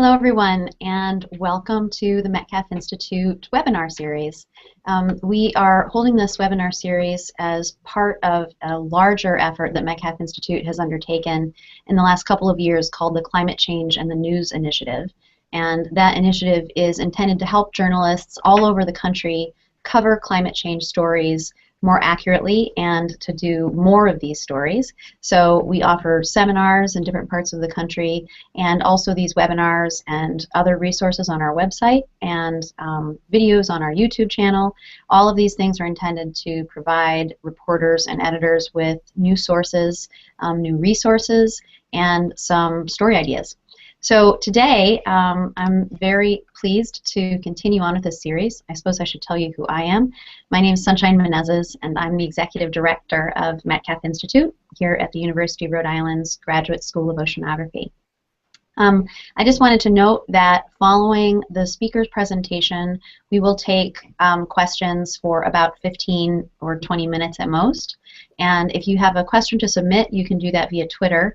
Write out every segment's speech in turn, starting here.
Hello, everyone, and welcome to the Metcalf Institute webinar series. We are holding this webinar series as part of a larger effort that Metcalf Institute has undertaken in the last couple of years called the Climate Change and the News Initiative. And that initiative is intended to help journalists all over the country cover climate change stories more accurately and to do more of these stories. So we offer seminars in different parts of the country and also these webinars and other resources on our website and videos on our YouTube channel. All of these things are intended to provide reporters and editors with new sources, new resources, and some story ideas. So today, I'm very pleased to continue on with this series. I suppose I should tell you who I am. My name is Sunshine Menezes, and I'm the Executive Director of Metcalf Institute here at the University of Rhode Island's Graduate School of Oceanography. I just wanted to note that following the speaker's presentation, we will take questions for about 15 or 20 minutes at most. And if you have a question to submit, you can do that via Twitter.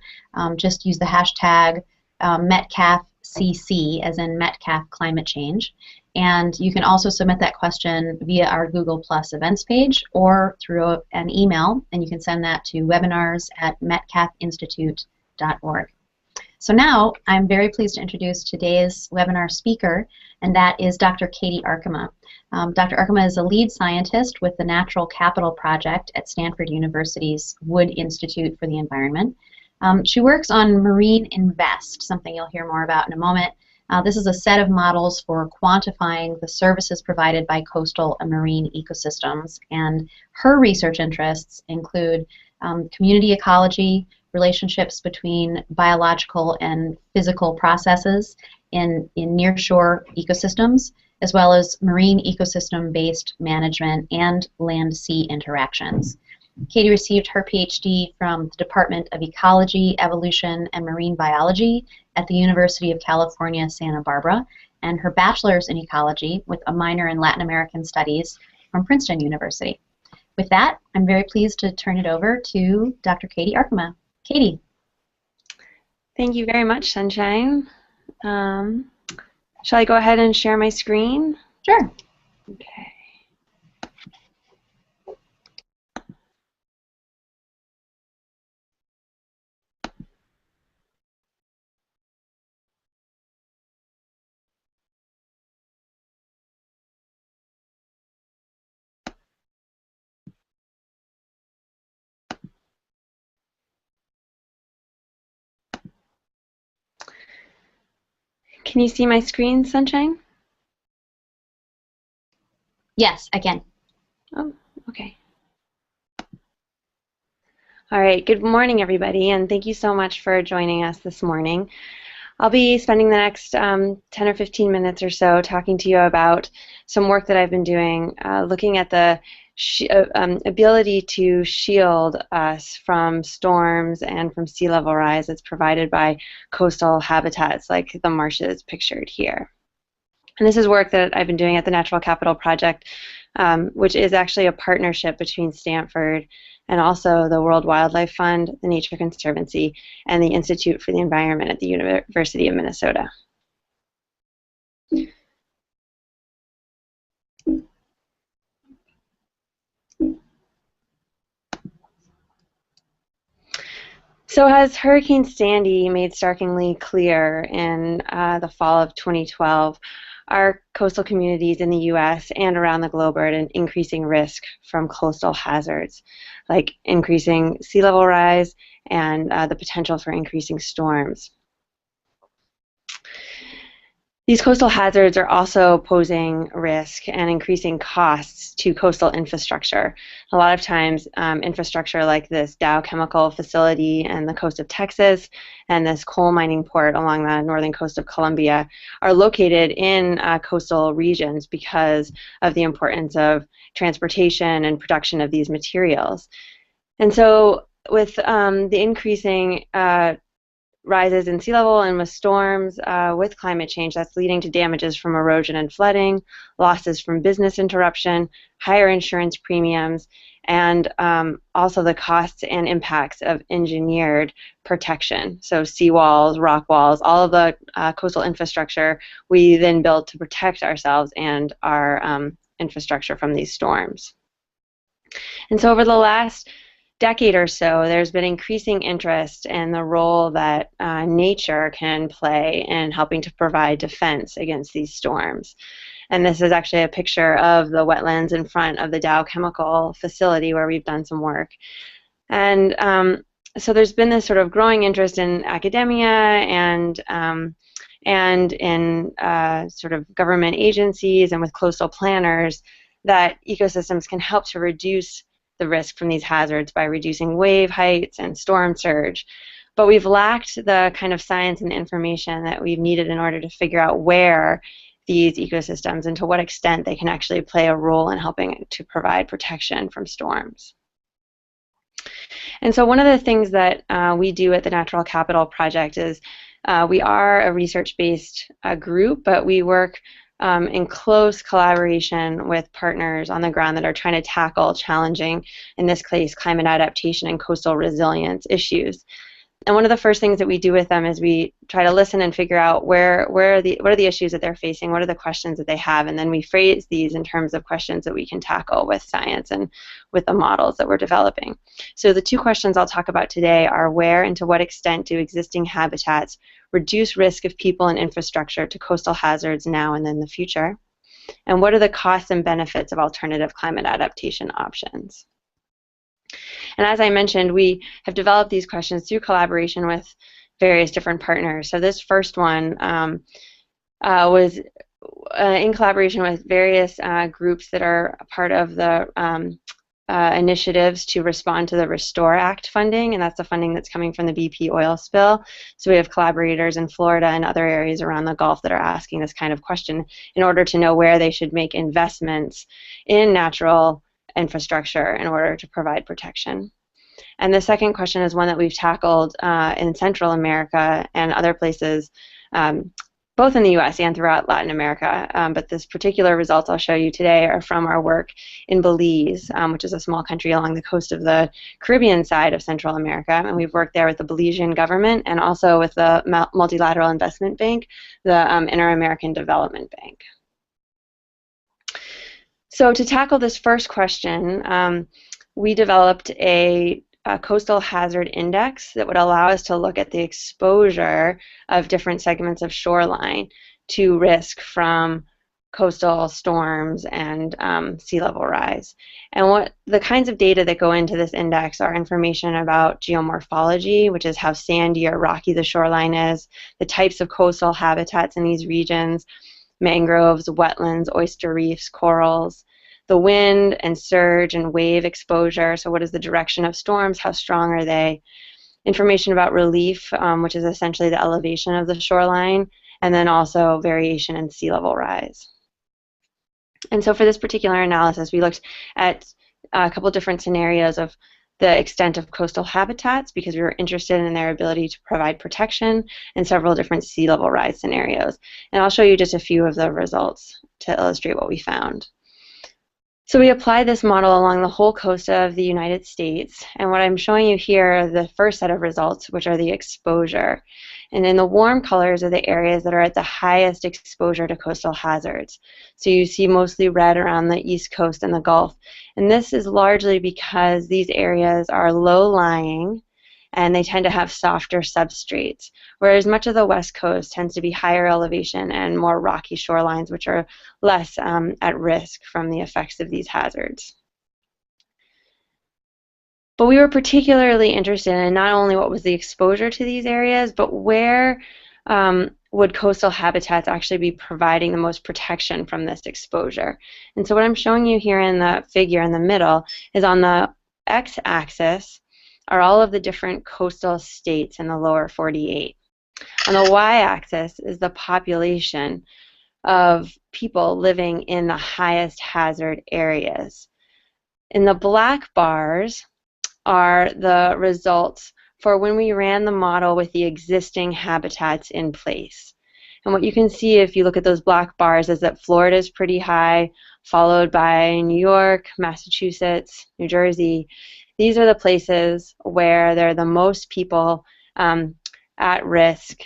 Just use the hashtag MetcalfCC, as in Metcalf Climate Change. And you can also submit that question via our Google Plus events page or through an email, and you can send that to webinars@metcalfinstitute.org. So now I'm very pleased to introduce today's webinar speaker, and that is Dr. Katie Arkema. Dr. Arkema is a lead scientist with the Natural Capital Project at Stanford University's Wood Institute for the Environment. She works on Marine Invest, something you'll hear more about in a moment. This is a set of models for quantifying the services provided by coastal and marine ecosystems, and her research interests include community ecology, relationships between biological and physical processes in nearshore ecosystems, as well as marine ecosystem-based management and land-sea interactions. Katie received her PhD from the Department of Ecology, Evolution, and Marine Biology at the University of California, Santa Barbara, and her bachelor's in ecology with a minor in Latin American Studies from Princeton University. With that, I'm very pleased to turn it over to Dr. Katie Arkema. Katie. Thank you very much, Sunshine. Shall I go ahead and share my screen? Sure. Okay. Can you see my screen, Sunshine? Yes, I can. Oh, okay. All right, good morning, everybody, and thank you so much for joining us this morning. I'll be spending the next 10 or 15 minutes or so talking to you about some work that I've been doing, looking at the ability to shield us from storms and from sea level rise that's provided by coastal habitats like the marshes pictured here. And this is work that I've been doing at the Natural Capital Project, which is actually a partnership between Stanford and also the World Wildlife Fund, the Nature Conservancy, and the Institute for the Environment at the University of Minnesota. So as Hurricane Sandy made starkly clear in the fall of 2012, our coastal communities in the U.S. and around the globe are at an increasing risk from coastal hazards, like increasing sea level rise and the potential for increasing storms. These coastal hazards are also posing risk and increasing costs to coastal infrastructure. A lot of times, infrastructure like this Dow chemical facility and the coast of Texas and this coal mining port along the northern coast of Colombia are located in coastal regions because of the importance of transportation and production of these materials. And so with the increasing rises in sea level and with storms, with climate change, that's leading to damages from erosion and flooding, losses from business interruption, higher insurance premiums, and also the costs and impacts of engineered protection. So seawalls, rock walls, all of the coastal infrastructure we then build to protect ourselves and our infrastructure from these storms. And so over the last decade or so, there's been increasing interest in the role that nature can play in helping to provide defense against these storms. And this is actually a picture of the wetlands in front of the Dow Chemical facility where we've done some work. And so there's been this sort of growing interest in academia and in sort of government agencies and with coastal planners that ecosystems can help to reduce the risk from these hazards by reducing wave heights and storm surge. But we've lacked the kind of science and information that we've needed in order to figure out where these ecosystems and to what extent they can actually play a role in helping to provide protection from storms. And so one of the things that we do at the Natural Capital Project is we are a research-based group, but we work in close collaboration with partners on the ground that are trying to tackle challenging, in this case, climate adaptation and coastal resilience issues. And one of the first things that we do with them is we try to listen and figure out what are the issues that they're facing, what are the questions that they have, and then we phrase these in terms of questions that we can tackle with science and with the models that we're developing. So the two questions I'll talk about today are where and to what extent do existing habitats reduce risk of people and infrastructure to coastal hazards now and in the future, and what are the costs and benefits of alternative climate adaptation options. And as I mentioned, we have developed these questions through collaboration with various different partners. So this first one was in collaboration with various groups that are part of the initiatives to respond to the Restore Act funding, and that's the funding that's coming from the BP oil spill. So we have collaborators in Florida and other areas around the Gulf that are asking this kind of question in order to know where they should make investments in natural infrastructure in order to provide protection. And the second question is one that we've tackled in Central America and other places, both in the US and throughout Latin America. But this particular results I'll show you today are from our work in Belize, which is a small country along the coast of the Caribbean side of Central America. And we've worked there with the Belizean government and also with the Multilateral Investment Bank, the Inter-American Development Bank. So to tackle this first question, we developed a coastal hazard index that would allow us to look at the exposure of different segments of shoreline to risk from coastal storms and sea level rise. And what the kinds of data that go into this index are information about geomorphology, which is how sandy or rocky the shoreline is, the types of coastal habitats in these regions, mangroves, wetlands, oyster reefs, corals, the wind and surge and wave exposure, so what is the direction of storms, how strong are they, information about relief, which is essentially the elevation of the shoreline, and then also variation in sea level rise. And so for this particular analysis, we looked at a couple different scenarios of the extent of coastal habitats because we were interested in their ability to provide protection, and several different sea level rise scenarios. And I'll show you just a few of the results to illustrate what we found. So we applied this model along the whole coast of the United States, and what I'm showing you here are the first set of results, which are the exposure. And in the warm colors are the areas that are at the highest exposure to coastal hazards. So you see mostly red around the East Coast and the Gulf. And this is largely because these areas are low-lying and they tend to have softer substrates, whereas much of the West Coast tends to be higher elevation and more rocky shorelines, which are less at risk from the effects of these hazards. But we were particularly interested in not only what was the exposure to these areas, but where would coastal habitats actually be providing the most protection from this exposure. And so what I'm showing you here in the figure in the middle is on the x-axis are all of the different coastal states in the lower 48. On the y-axis is the population of people living in the highest hazard areas. In the black bars are the results for when we ran the model with the existing habitats in place. And what you can see if you look at those black bars is that Florida is pretty high, followed by New York, Massachusetts, New Jersey. These are the places where there are the most people at risk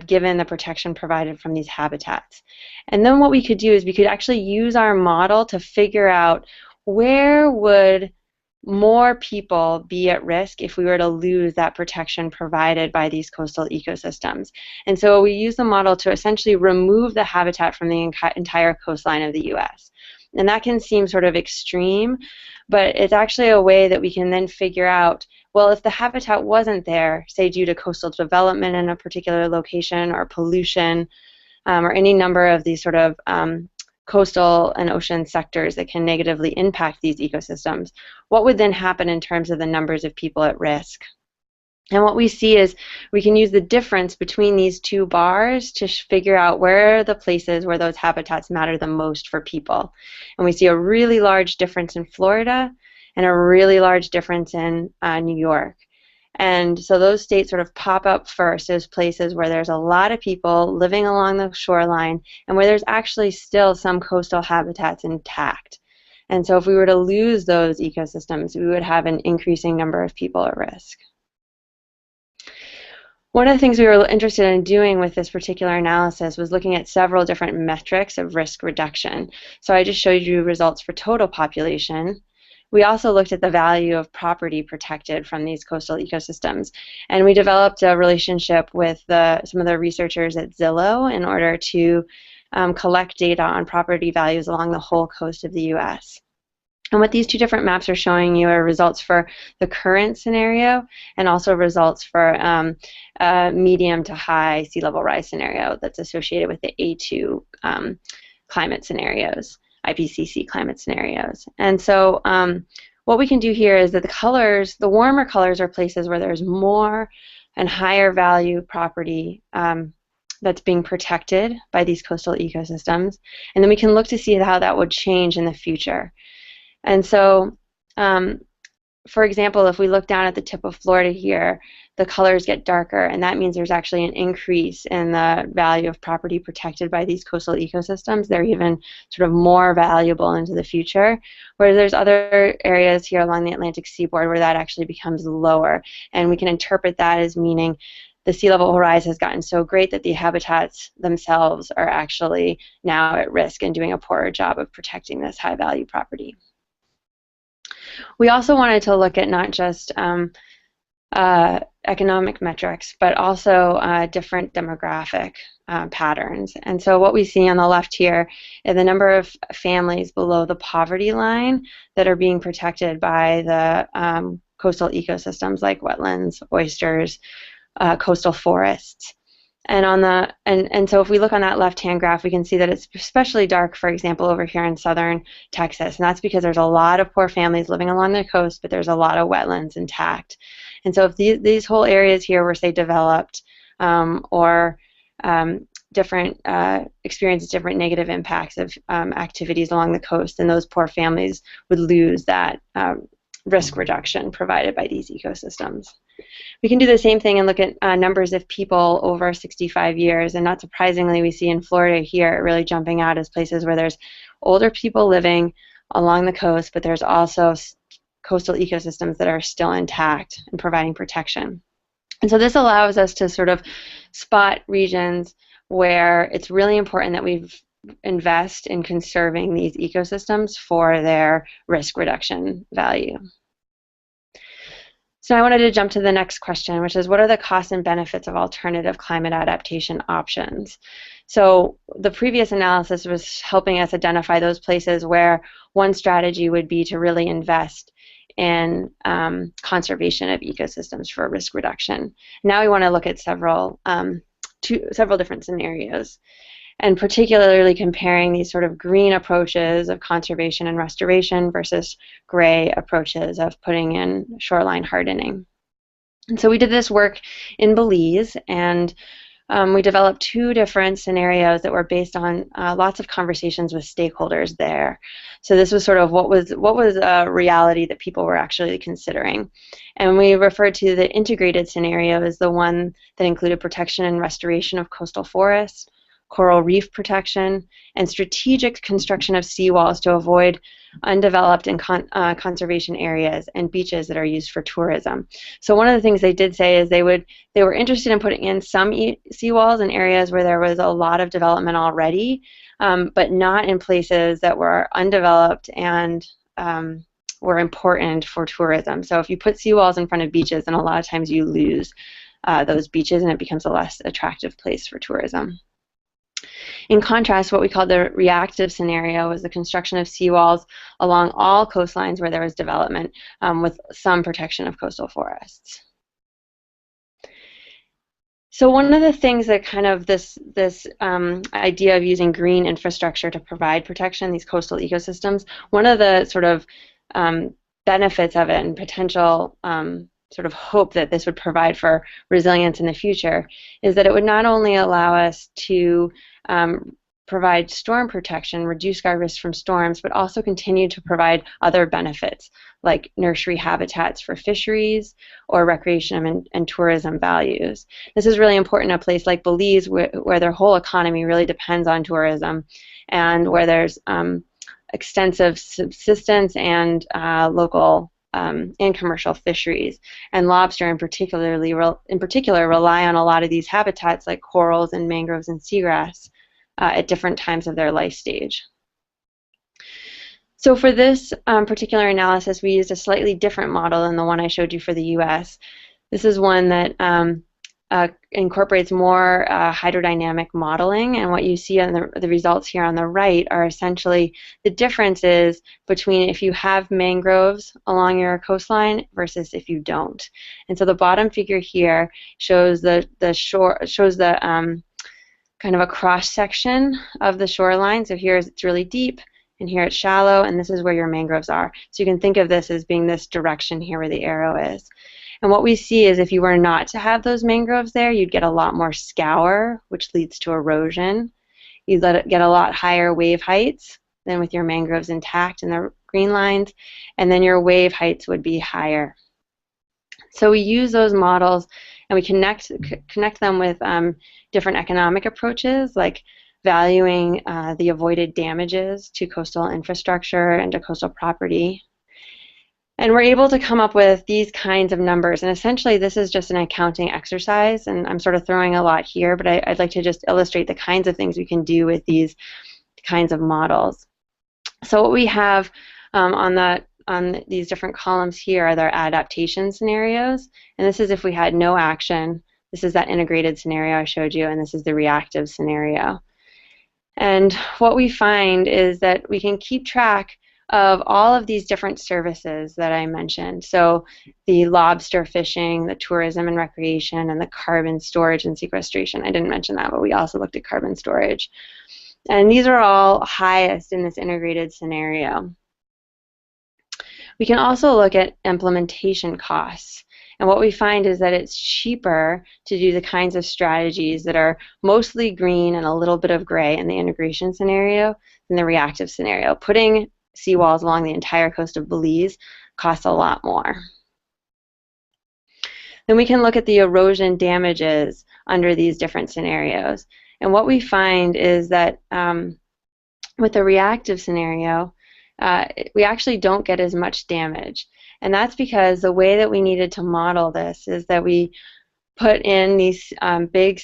given the protection provided from these habitats. And then what we could do is we could actually use our model to figure out where would more people be at risk if we were to lose that protection provided by these coastal ecosystems. And so we use the model to essentially remove the habitat from the entire coastline of the US. And that can seem sort of extreme, but it's actually a way that we can then figure out, well, if the habitat wasn't there, say due to coastal development in a particular location or pollution or any number of these sort of coastal and ocean sectors that can negatively impact these ecosystems, what would then happen in terms of the numbers of people at risk? And what we see is we can use the difference between these two bars to figure out where are the places where those habitats matter the most for people. And we see a really large difference in Florida and a really large difference in New York. And so those states sort of pop up first as places where there's a lot of people living along the shoreline and where there's actually still some coastal habitats intact. And so if we were to lose those ecosystems, we would have an increasing number of people at risk. One of the things we were interested in doing with this particular analysis was looking at several different metrics of risk reduction. So I just showed you results for total population. We also looked at the value of property protected from these coastal ecosystems. And we developed a relationship with some of the researchers at Zillow in order to collect data on property values along the whole coast of the US. And what these two different maps are showing you are results for the current scenario and also results for a medium to high sea level rise scenario that's associated with the A2 climate scenarios, IPCC climate scenarios. And so what we can do here is that the colors, the warmer colors are places where there's more and higher value property that's being protected by these coastal ecosystems. And then we can look to see how that would change in the future. And so, for example, if we look down at the tip of Florida here, the colors get darker, and that means there's actually an increase in the value of property protected by these coastal ecosystems. They're even sort of more valuable into the future, whereas there's other areas here along the Atlantic seaboard where that actually becomes lower, and we can interpret that as meaning the sea level rise has gotten so great that the habitats themselves are actually now at risk and doing a poorer job of protecting this high value property. We also wanted to look at not just economic metrics, but also different demographic patterns. And so what we see on the left here is the number of families below the poverty line that are being protected by the coastal ecosystems like wetlands, oysters, coastal forests. And so if we look on that left-hand graph, we can see that it's especially dark, for example, over here in southern Texas. And that's because there's a lot of poor families living along the coast, but there's a lot of wetlands intact. And so if these whole areas here were, say, developed or experience different negative impacts of activities along the coast, then those poor families would lose that risk reduction provided by these ecosystems. We can do the same thing and look at numbers of people over 65 years, and not surprisingly, we see in Florida here really jumping out as places where there's older people living along the coast, but there's also coastal ecosystems that are still intact and providing protection. And so this allows us to sort of spot regions where it's really important that we invest in conserving these ecosystems for their risk reduction value. So I wanted to jump to the next question, which is what are the costs and benefits of alternative climate adaptation options? So the previous analysis was helping us identify those places where one strategy would be to really invest in conservation of ecosystems for risk reduction. Now we want to look at several different scenarios, and particularly comparing these sort of green approaches of conservation and restoration versus gray approaches of putting in shoreline hardening. And so we did this work in Belize, and we developed two different scenarios that were based on lots of conversations with stakeholders there. So this was sort of what was a reality that people were actually considering. And we referred to the integrated scenario as the one that included protection and restoration of coastal forests, coral reef protection, and strategic construction of seawalls to avoid undeveloped and conservation areas and beaches that are used for tourism. So one of the things they did say is they were interested in putting in some seawalls in areas where there was a lot of development already, but not in places that were undeveloped and were important for tourism. So if you put seawalls in front of beaches, then a lot of times you lose those beaches and it becomes a less attractive place for tourism. In contrast, what we call the reactive scenario was the construction of seawalls along all coastlines where there was development with some protection of coastal forests. So one of the things that kind of this idea of using green infrastructure to provide protection, these coastal ecosystems, one of the sort of benefits of it and potential sort of hope that this would provide for resilience in the future is that it would not only allow us to provide storm protection, reduce our risk from storms, but also continue to provide other benefits like nursery habitats for fisheries or recreation and tourism values. This is really important in a place like Belize where their whole economy really depends on tourism and where there's extensive subsistence and local and commercial fisheries. And lobster in particular rely on a lot of these habitats like corals and mangroves and seagrass at different times of their life stage. So for this particular analysis, we used a slightly different model than the one I showed you for the US. This is one that incorporates more hydrodynamic modeling, and what you see on the results here on the right are essentially the differences between if you have mangroves along your coastline versus if you don't. And so the bottom figure here shows the kind of a cross section of the shoreline. So here it's really deep, and here it's shallow, and this is where your mangroves are. So you can think of this as being this direction here where the arrow is. And what we see is if you were not to have those mangroves there, you'd get a lot more scour, which leads to erosion. You'd get a lot higher wave heights than with your mangroves intact in the green lines, and then your wave heights would be higher. So we use those models and we connect them with different economic approaches like valuing the avoided damages to coastal infrastructure and to coastal property. And we're able to come up with these kinds of numbers. And essentially, this is just an accounting exercise. And I'm sort of throwing a lot here, but I'd like to just illustrate the kinds of things we can do with these kinds of models. So what we have on these different columns here are their adaptation scenarios. And this is if we had no action. This is that integrated scenario I showed you, and this is the reactive scenario. And what we find is that we can keep track of all of these different services that I mentioned. So the lobster fishing, the tourism and recreation, and the carbon storage and sequestration. I didn't mention that, but we also looked at carbon storage. And these are all highest in this integrated scenario. We can also look at implementation costs. And what we find is that it's cheaper to do the kinds of strategies that are mostly green and a little bit of gray in the integration scenario than the reactive scenario. Putting seawalls along the entire coast of Belize costs a lot more. Then we can look at the erosion damages under these different scenarios. And what we find is that with the reactive scenario, we actually don't get as much damage. And that's because the way that we needed to model this is that we put in these big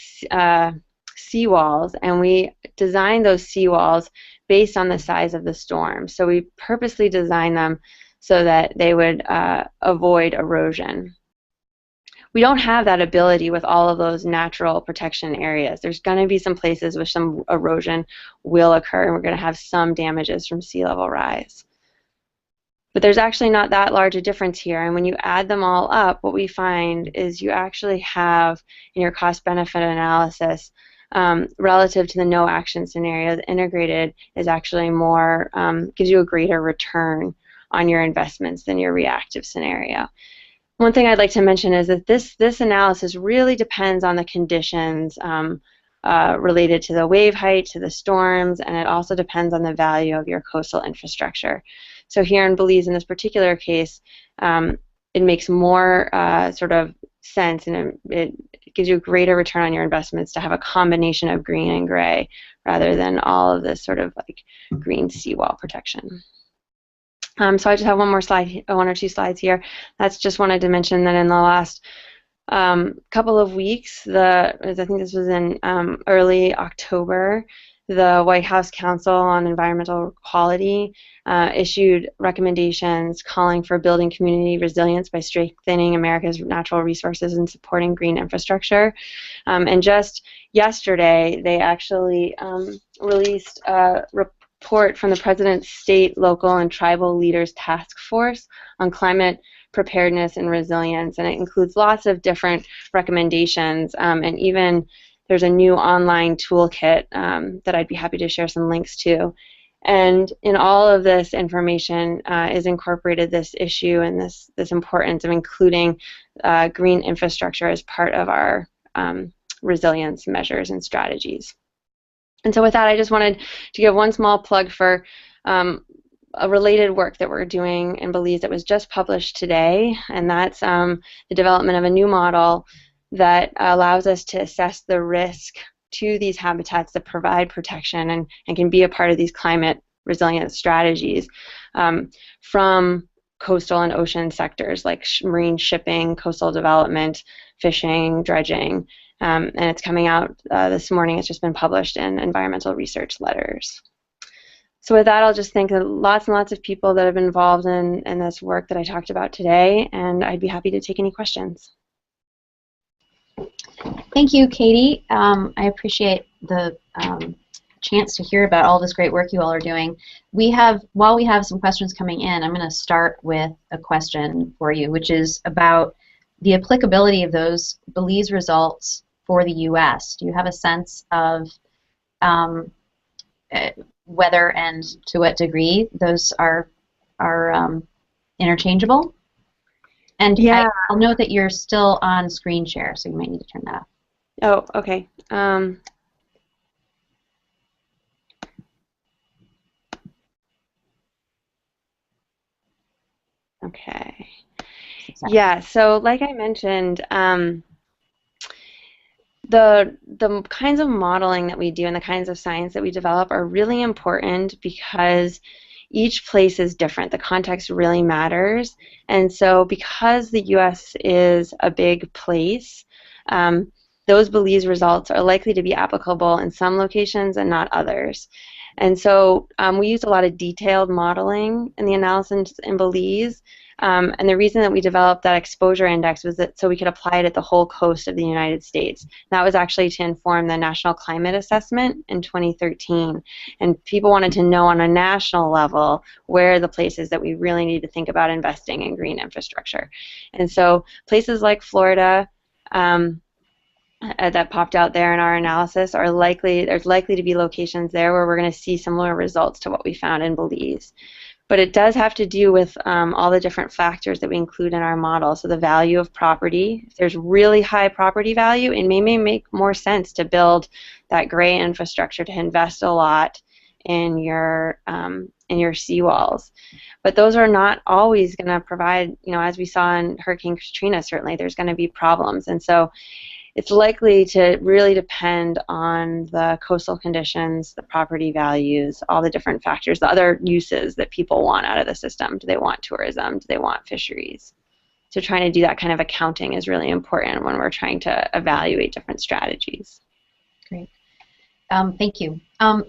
seawalls, and we designed those seawalls based on the size of the storm. So we purposely designed them so that they would avoid erosion. We don't have that ability with all of those natural protection areas. There's going to be some places where some erosion will occur, and we're going to have some damages from sea level rise. But there's actually not that large a difference here, and when you add them all up, what we find is you actually have, in your cost-benefit analysis, relative to the no action scenario, the integrated is actually more, gives you a greater return on your investments than your reactive scenario. One thing I'd like to mention is that this analysis really depends on the conditions related to the wave height, to the storms, and it also depends on the value of your coastal infrastructure. So here in Belize, in this particular case, it makes more sort of sense, and it gives you a greater return on your investments to have a combination of green and gray rather than all of this sort of like green seawall protection. So I just have one more slide, one or two slides here. That's just wanted to mention that in the last couple of weeks, I think this was in early October, the White House Council on Environmental Quality issued recommendations calling for building community resilience by strengthening America's natural resources and supporting green infrastructure. And just yesterday, they actually released a report from the President's State, Local, and Tribal Leaders Task Force on Climate Preparedness and Resilience, and it includes lots of different recommendations, and even there's a new online toolkit that I'd be happy to share some links to. And in all of this information is incorporated this issue and this importance of including green infrastructure as part of our resilience measures and strategies. And so with that, I just wanted to give one small plug for a related work that we're doing in Belize that was just published today, and that's the development of a new model that allows us to assess the risk to these habitats that provide protection and can be a part of these climate resilience strategies from coastal and ocean sectors like marine shipping, coastal development, fishing, dredging, and it's coming out this morning. It's just been published in Environmental Research Letters. So with that, I'll just thank lots and lots of people that have been involved in this work that I talked about today, and I'd be happy to take any questions. Thank you, Katie. I appreciate the chance to hear about all this great work you all are doing. While we have some questions coming in, I'm going to start with a question for you, which is about the applicability of those Belize results for the U.S. Do you have a sense of whether and to what degree those are interchangeable? And yeah. I'll note that you're still on screen share, so you might need to turn that off. Oh, okay. Okay. Yeah, so like I mentioned, the kinds of modeling that we do and the kinds of science that we develop are really important because each place is different. The context really matters. And so because the U.S. is a big place, those Belize results are likely to be applicable in some locations and not others. And so we used a lot of detailed modeling in the analysis in Belize. And the reason that we developed that exposure index was that so we could apply it at the whole coast of the United States. And that was actually to inform the National Climate Assessment in 2013. And people wanted to know on a national level where are the places that we really need to think about investing in green infrastructure. And so places like Florida that popped out there in our analysis there's likely to be locations there where we're going to see similar results to what we found in Belize. But it does have to do with all the different factors that we include in our model. So the value of property. If there's really high property value, it may make more sense to build that gray infrastructure, to invest a lot in your seawalls. But those are not always going to provide, as we saw in Hurricane Katrina, certainly there's going to be problems. And so it's likely to really depend on the coastal conditions, the property values, all the different factors, the other uses that people want out of the system. Do they want tourism? Do they want fisheries? So trying to do that kind of accounting is really important when we're trying to evaluate different strategies. Great. Thank you.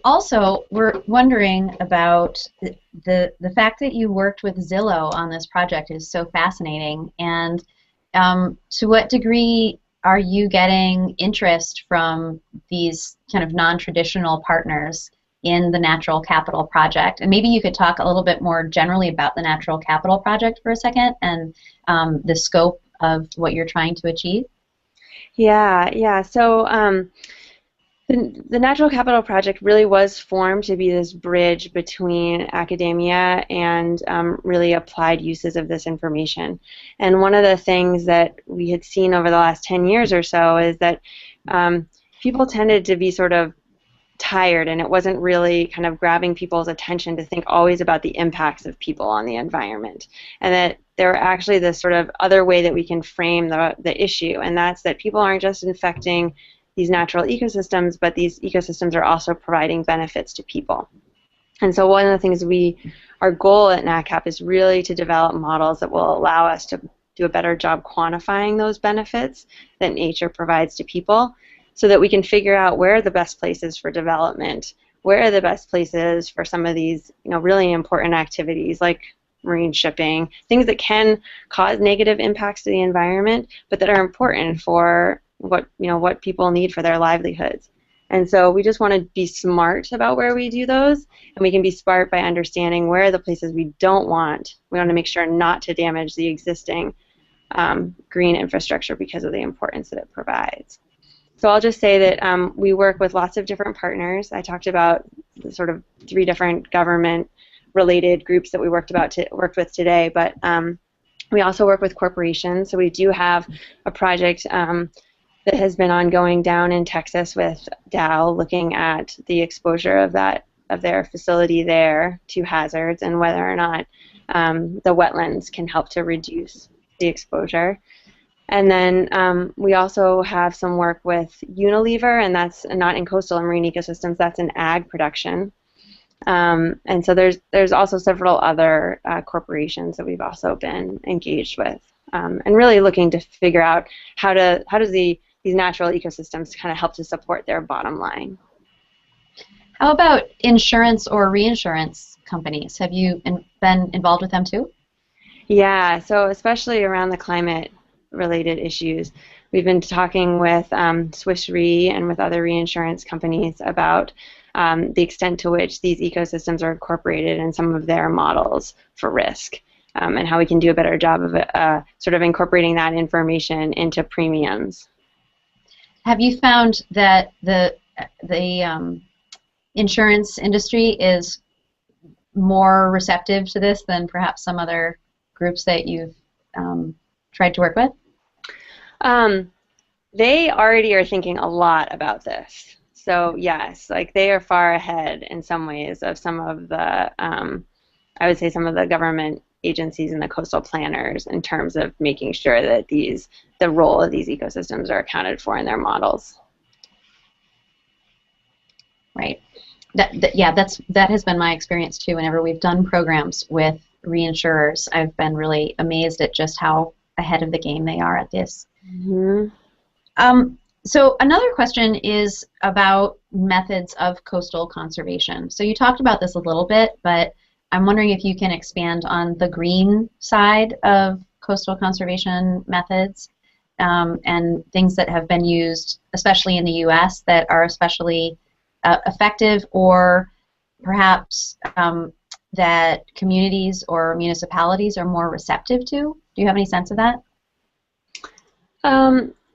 Also, we're wondering about the fact that you worked with Zillow on this project is so fascinating, and to what degree are you getting interest from these kind of non-traditional partners in the Natural Capital Project? And maybe you could talk a little bit more generally about the Natural Capital Project for a second and the scope of what you're trying to achieve. Yeah. So the Natural Capital Project really was formed to be this bridge between academia and really applied uses of this information. And one of the things that we had seen over the last 10 years or so is that people tended to be sort of tired, and it wasn't really kind of grabbing people's attention to think always about the impacts of people on the environment, and that there are actually this sort of other way that we can frame the issue, and that's that people aren't just infecting these natural ecosystems, but these ecosystems are also providing benefits to people. And so one of the things our goal at NatCap is really to develop models that will allow us to do a better job quantifying those benefits that nature provides to people, so that we can figure out where are the best places for development, where are the best places for some of these, really important activities like marine shipping, things that can cause negative impacts to the environment, but that are important for what people need for their livelihoods. And so we just want to be smart about where we do those, and we can be smart by understanding where are the places we don't want. We want to make sure not to damage the existing green infrastructure because of the importance that it provides. So I'll just say that we work with lots of different partners. I talked about the sort of 3 different government-related groups that we worked with today, but we also work with corporations. So we do have a project that has been ongoing down in Texas with Dow, looking at the exposure of their facility there to hazards and whether or not the wetlands can help to reduce the exposure. And then we also have some work with Unilever, and that's not in coastal and marine ecosystems, that's in ag production. And so there's also several other corporations that we've also been engaged with, and really looking to figure out how does these natural ecosystems kind of help to support their bottom line. How about insurance or reinsurance companies? Have you been involved with them too? Yeah, so especially around the climate-related issues, we've been talking with Swiss Re and with other reinsurance companies about the extent to which these ecosystems are incorporated in some of their models for risk, and how we can do a better job of sort of incorporating that information into premiums. Have you found that the insurance industry is more receptive to this than perhaps some other groups that you've tried to work with? They already are thinking a lot about this. So yes, like they are far ahead in some ways of some of the, I would say some of the government agencies and the coastal planners in terms of making sure that the role of these ecosystems are accounted for in their models. Right. That has been my experience too. Whenever we've done programs with reinsurers, I've been really amazed at just how ahead of the game they are at this. Mm-hmm. So another question is about methods of coastal conservation. So you talked about this a little bit, but I'm wondering if you can expand on the green side of coastal conservation methods and things that have been used, especially in the U.S., that are especially effective, or perhaps that communities or municipalities are more receptive to? Do you have any sense of that?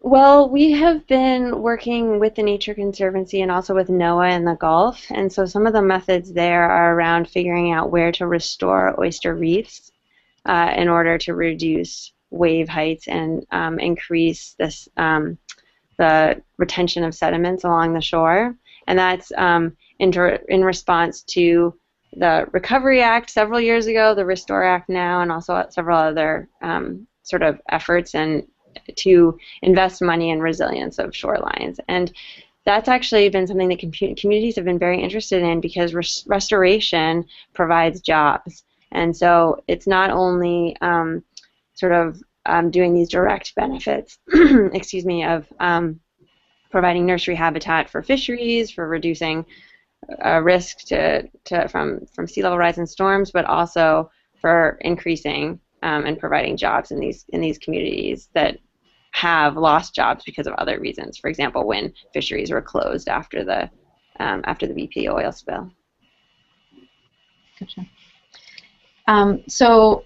Well, we have been working with the Nature Conservancy and also with NOAA in the Gulf, and so some of the methods there are around figuring out where to restore oyster reefs in order to reduce wave heights and increase the retention of sediments along the shore. And that's in response to the Recovery Act several years ago, the Restore Act now, and also several other sort of efforts and to invest money in resilience of shorelines. And that's actually been something that communities have been very interested in, because restoration provides jobs. And so it's not only sort of doing these direct benefits, excuse me, of providing nursery habitat for fisheries, for reducing risk from sea level rise and storms, but also for increasing and providing jobs in these communities that have lost jobs because of other reasons. For example, when fisheries were closed after the BP oil spill. Gotcha. So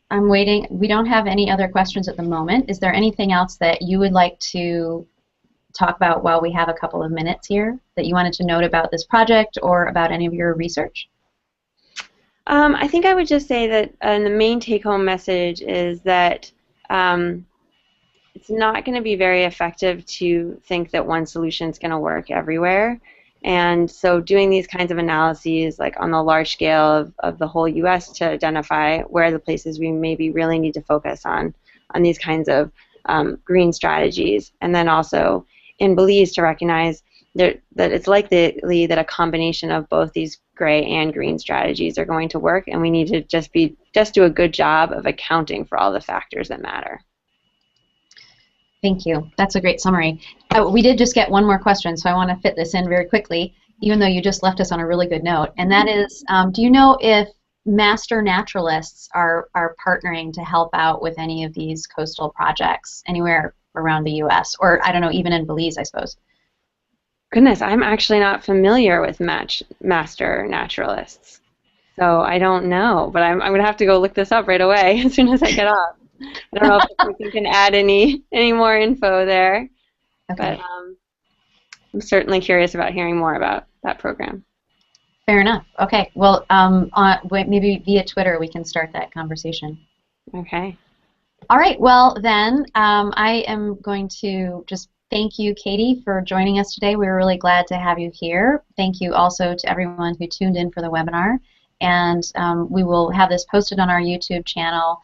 I'm waiting. We don't have any other questions at the moment. Is there anything else that you would like to talk about while we have a couple of minutes here that you wanted to note about this project or about any of your research? I think I would just say that the main take-home message is that it's it's not going to be very effective to think that one solution is going to work everywhere. And so doing these kinds of analyses, like on the large scale of the whole U.S., to identify where are the places we maybe really need to focus on these kinds of green strategies. And then also in Belize to recognize that it's likely that a combination of both these gray and green strategies are going to work, and we need to just do a good job of accounting for all the factors that matter. Thank you. That's a great summary. We did just get one more question, so I want to fit this in very quickly, even though you just left us on a really good note. And that is, do you know if master naturalists are partnering to help out with any of these coastal projects anywhere around the U.S., or I don't know, even in Belize, I suppose? Goodness, I'm actually not familiar with master naturalists, so I don't know. But I'm going to have to go look this up right away as soon as I get off. I don't know if we can add any more info there, Okay. but I'm certainly curious about hearing more about that program. Fair enough. Okay. Well, maybe via Twitter we can start that conversation. Okay. All right. Well, then I am going to just thank you, Katie, for joining us today. We were really glad to have you here. Thank you also to everyone who tuned in for the webinar. And we will have this posted on our YouTube channel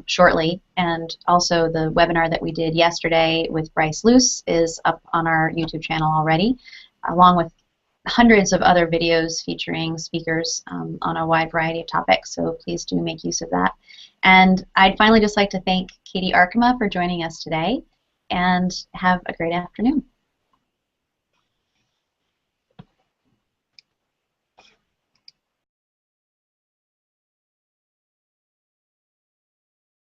shortly. And also the webinar that we did yesterday with Bryce Luce is up on our YouTube channel already, along with hundreds of other videos featuring speakers on a wide variety of topics. So please do make use of that. And I'd finally just like to thank Katie Arkema for joining us today. And have a great afternoon.